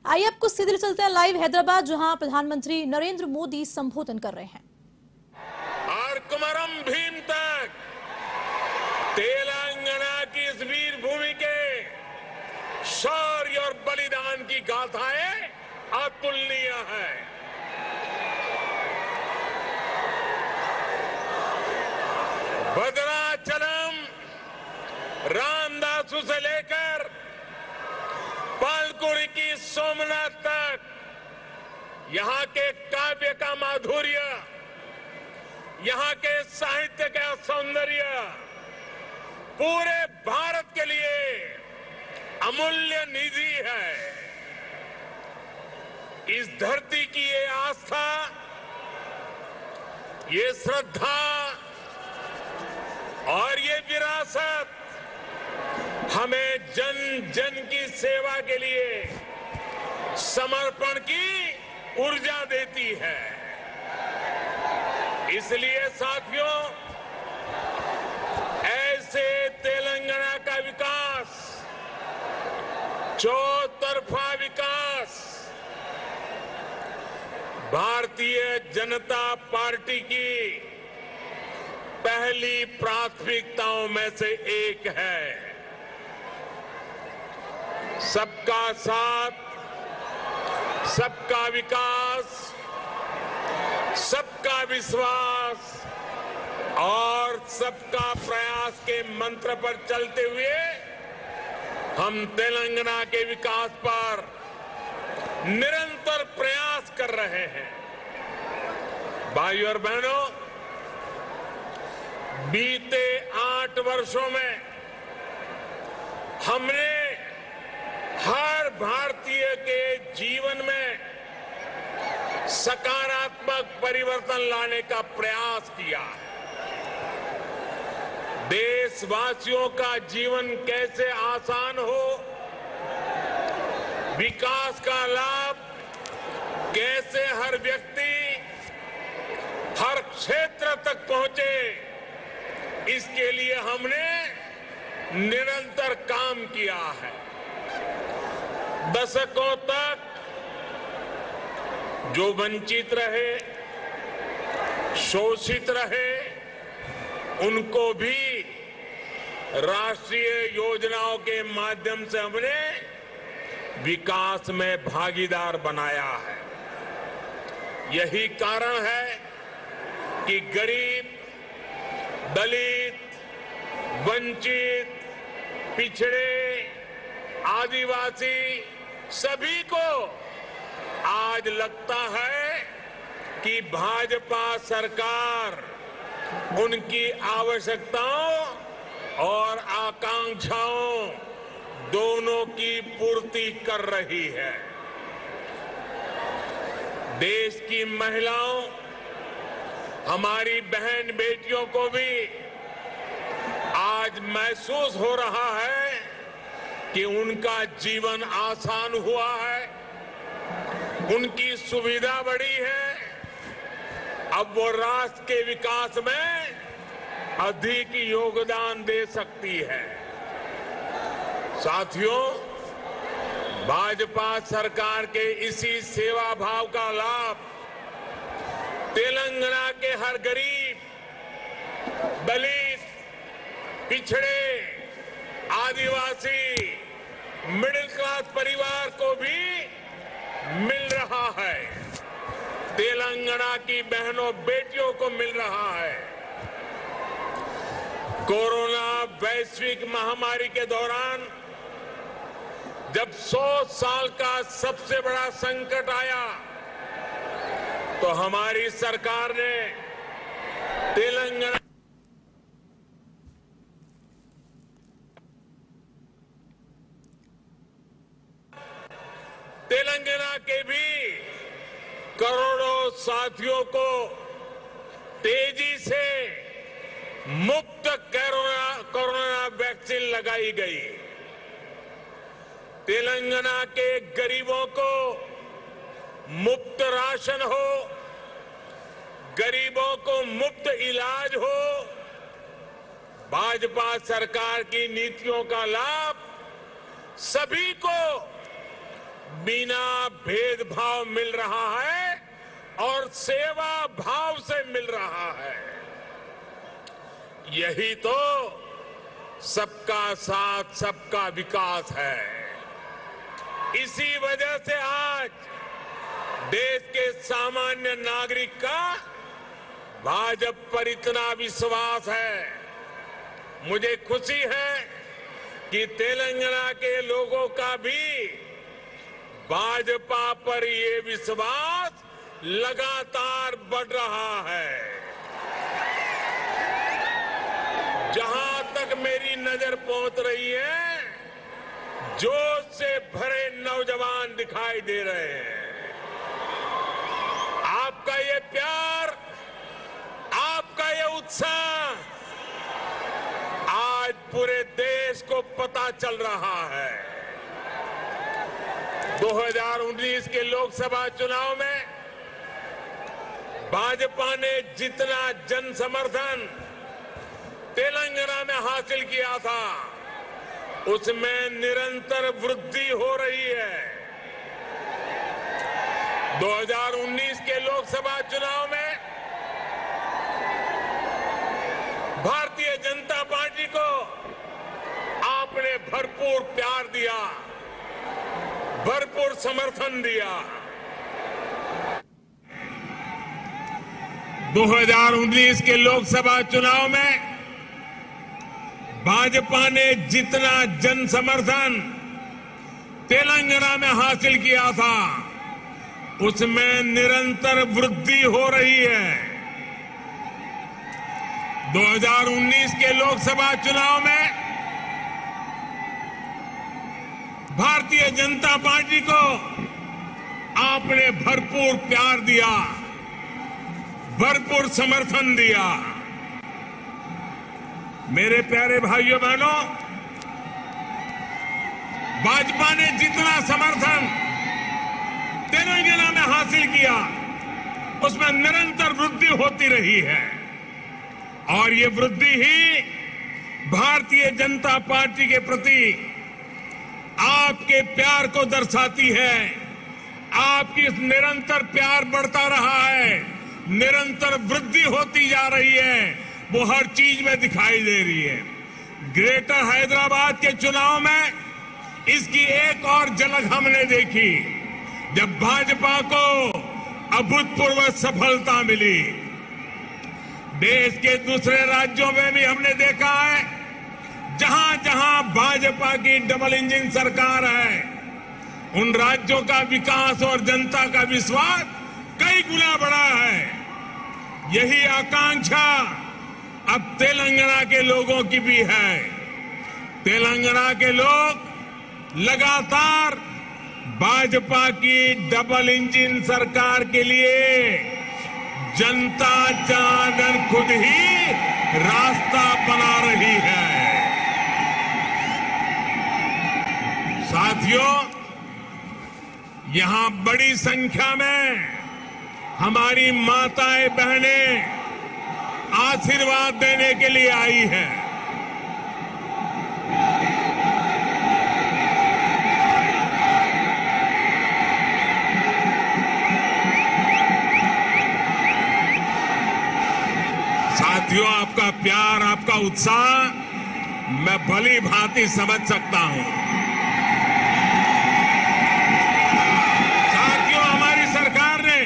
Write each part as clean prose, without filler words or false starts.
आइए आपको सीधे चलते हैं लाइव हैदराबाद, जहां प्रधानमंत्री नरेंद्र मोदी संबोधन कर रहे हैं। और कुमरम भीम तक तेलंगाना की इस वीर भूमि के शौर्य और बलिदान की गाथाएं अतुलनीय है। भद्राचलम रामदासु से लेकर पालकुरी की सोमनाथ तक यहाँ के काव्य का माधुर्य, यहाँ के साहित्य का सौंदर्य पूरे भारत के लिए अमूल्य निधि है। इस धरती की ये आस्था, ये श्रद्धा और ये विरासत हमें जन जन की सेवा के लिए समर्पण की ऊर्जा देती है। इसलिए साथियों, ऐसे तेलंगाना का विकास, चौतरफा विकास भारतीय जनता पार्टी की पहली प्राथमिकताओं में से एक है। सबका साथ, सबका विकास, सबका विश्वास और सबका प्रयास के मंत्र पर चलते हुए हम तेलंगाना के विकास पर निरंतर प्रयास कर रहे हैं। भाइयों और बहनों, बीते 8 वर्षों में हमने हर भारतीय के जीवन में सकारात्मक परिवर्तन लाने का प्रयास किया है। देशवासियों का जीवन कैसे आसान हो, विकास का लाभ कैसे हर व्यक्ति, हर क्षेत्र तक पहुंचे, इसके लिए हमने निरंतर काम किया है। दशकों तक जो वंचित रहे, शोषित रहे, उनको भी राष्ट्रीय योजनाओं के माध्यम से हमने विकास में भागीदार बनाया है। यही कारण है कि गरीब, दलित, वंचित, पिछड़े, आदिवासी सभी को आज लगता है कि भाजपा सरकार उनकी आवश्यकताओं और आकांक्षाओं दोनों की पूर्ति कर रही है। देश की महिलाओं, हमारी बहन बेटियों को भी आज महसूस हो रहा है कि उनका जीवन आसान हुआ है, उनकी सुविधा बढ़ी है। अब वो राष्ट्र के विकास में अधिक योगदान दे सकती है। साथियों, भाजपा सरकार के इसी सेवा भाव का लाभ तेलंगाना के हर गरीब, दलित, पिछड़े, आदिवासी, मिडिल क्लास परिवार को भी मिल रहा है। तेलंगाना की बहनों बेटियों को मिल रहा है। कोरोना वैश्विक महामारी के दौरान जब 100 साल का सबसे बड़ा संकट आया, तो हमारी सरकार ने तेलंगाना के भी करोड़ों साथियों को तेजी से मुफ्त कोरोना वैक्सीन लगाई गई। तेलंगाना के गरीबों को मुफ्त राशन हो, गरीबों को मुफ्त इलाज हो। भाजपा सरकार की नीतियों का लाभ सभी को बिना भेदभाव मिल रहा है और सेवा भाव से मिल रहा है। यही तो सबका साथ सबका विकास है। इसी वजह से आज देश के सामान्य नागरिक का भाजपा पर इतना विश्वास है। मुझे खुशी है कि तेलंगाना के लोगों का भी भाजपा पर ये विश्वास लगातार बढ़ रहा है। जहां तक मेरी नजर पहुंच रही है, जोश से भरे नौजवान दिखाई दे रहे हैं। आपका ये प्यार, आपका ये उत्साह आज पूरे देश को पता चल रहा है। 2019 के लोकसभा चुनाव में भाजपा ने जितना जन समर्थन तेलंगाना में हासिल किया था, उसमें निरंतर वृद्धि हो रही है। 2019 के लोकसभा चुनाव में भारतीय जनता पार्टी को आपने भरपूर प्यार दिया, भरपूर समर्थन दिया। 2019 के लोकसभा चुनाव में भाजपा ने जितना जन समर्थन तेलंगाना में हासिल किया था, उसमें निरंतर वृद्धि हो रही है। 2019 के लोकसभा चुनाव में भारतीय जनता पार्टी को आपने भरपूर प्यार दिया, भरपूर समर्थन दिया। मेरे प्यारे भाइयों बहनों, भाजपा ने जितना समर्थन तेलंगाना में हासिल किया, उसमें निरंतर वृद्धि होती रही है। और ये वृद्धि ही भारतीय जनता पार्टी के प्रति आपके प्यार को दर्शाती है। आपकी इस निरंतर प्यार बढ़ता रहा है, निरंतर वृद्धि होती जा रही है, वो हर चीज में दिखाई दे रही है। ग्रेटर हैदराबाद के चुनाव में इसकी एक और झलक हमने देखी, जब भाजपा को अभूतपूर्व सफलता मिली। देश के दूसरे राज्यों में भी हमने देखा है, जहां जहां भाजपा की डबल इंजन सरकार है, उन राज्यों का विकास और जनता का विश्वास कई गुना बढ़ा है। यही आकांक्षा अब तेलंगाना के लोगों की भी है। तेलंगाना के लोग लगातार भाजपा की डबल इंजन सरकार के लिए जनता जनार्दन खुद ही रास्ता बना रही है। साथियों, यहां बड़ी संख्या में हमारी माताएं बहनें आशीर्वाद देने के लिए आई है। साथियों, आपका प्यार, आपका उत्साह मैं भली भांति समझ सकता हूं। साथियों, हमारी सरकार ने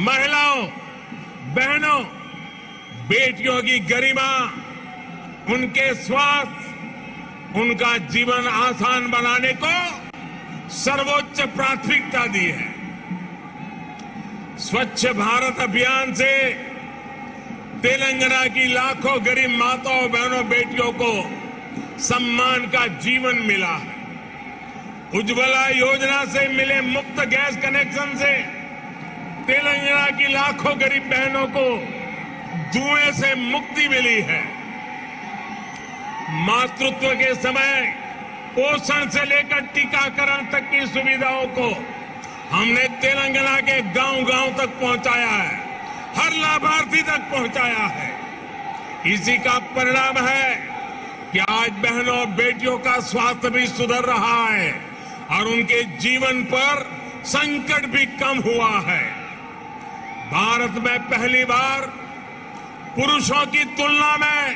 महिलाओं, बहनों, बेटियों की गरिमा, उनके स्वास्थ्य, उनका जीवन आसान बनाने को सर्वोच्च प्राथमिकता दी है। स्वच्छ भारत अभियान से तेलंगाना की लाखों गरीब माताओं, बहनों, बेटियों को सम्मान का जीवन मिला है। उज्ज्वला योजना से मिले मुफ्त गैस कनेक्शन से तेलंगाना की लाखों गरीब बहनों को धुएं से मुक्ति मिली है। मातृत्व के समय पोषण से लेकर टीकाकरण तक की सुविधाओं को हमने तेलंगाना के गांव-गांव तक पहुंचाया है, हर लाभार्थी तक पहुंचाया है। इसी का परिणाम है कि आज बहनों और बेटियों का स्वास्थ्य भी सुधर रहा है और उनके जीवन पर संकट भी कम हुआ है। भारत में पहली बार पुरुषों की तुलना में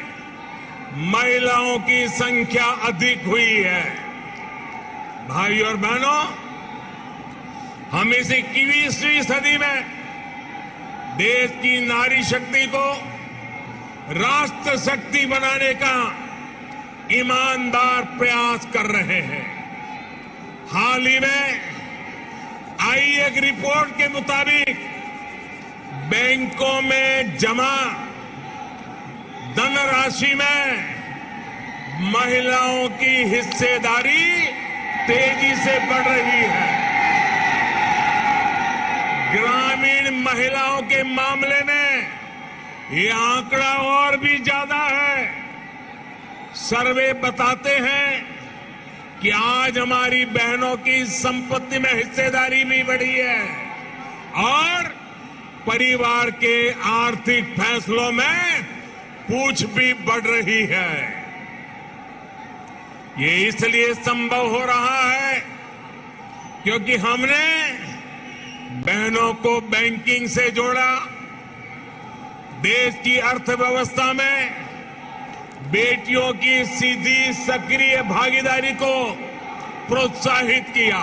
महिलाओं की संख्या अधिक हुई है। भाई और बहनों, हम इस 21वीं सदी में देश की नारी शक्ति को राष्ट्र शक्ति बनाने का ईमानदार प्रयास कर रहे हैं। हाल ही में आई एक रिपोर्ट के मुताबिक बैंकों में जमा धनराशि में महिलाओं की हिस्सेदारी तेजी से बढ़ रही है। ग्रामीण महिलाओं के मामले में ये आंकड़ा और भी ज्यादा है। सर्वे बताते हैं कि आज हमारी बहनों की संपत्ति में हिस्सेदारी भी बढ़ी है और परिवार के आर्थिक फैसलों में पूछ भी बढ़ रही है। ये इसलिए संभव हो रहा है क्योंकि हमने बहनों को बैंकिंग से जोड़ा, देश की अर्थव्यवस्था में बेटियों की सीधी सक्रिय भागीदारी को प्रोत्साहित किया।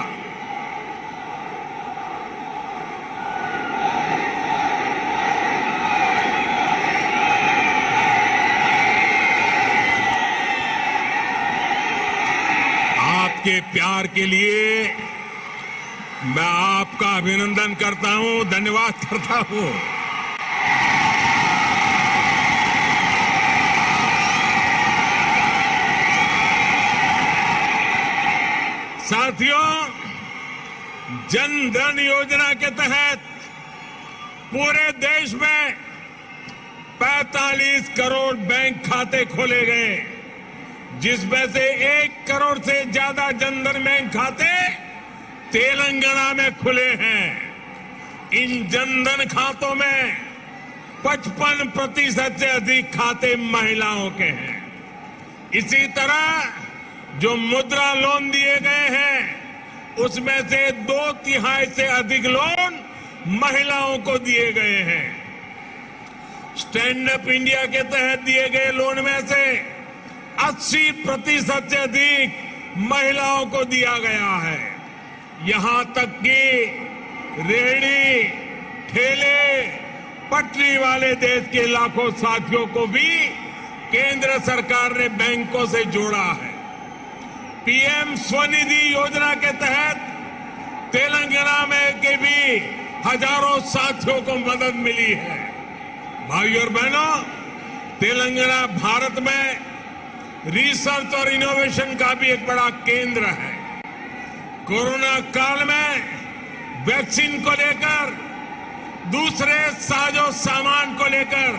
आपके प्यार के लिए मैं आपका अभिनंदन करता हूं, धन्यवाद करता हूं। साथियों, जन धन योजना के तहत पूरे देश में 45 करोड़ बैंक खाते खोले गए, जिसमें से 1 करोड़ से ज्यादा जन धन बैंक खाते तेलंगाना में खुले हैं। इन जन धन खातों में 55% से अधिक खाते महिलाओं के हैं। इसी तरह जो मुद्रा लोन दिए गए हैं उसमें से 2/3 से अधिक लोन महिलाओं को दिए गए हैं। स्टैंड अप इंडिया के तहत दिए गए लोन में से 80% से अधिक महिलाओं को दिया गया है। यहां तक कि रेहड़ी, ठेले, पटरी वाले देश के लाखों साथियों को भी केंद्र सरकार ने बैंकों से जोड़ा है। पीएम स्वनिधि योजना के तहत तेलंगाना में के भी हजारों साथियों को मदद मिली है। भाइयों और बहनों, तेलंगाना भारत में रिसर्च और इनोवेशन का भी एक बड़ा केंद्र है। कोरोना काल में वैक्सीन को लेकर, दूसरे साजो सामान को लेकर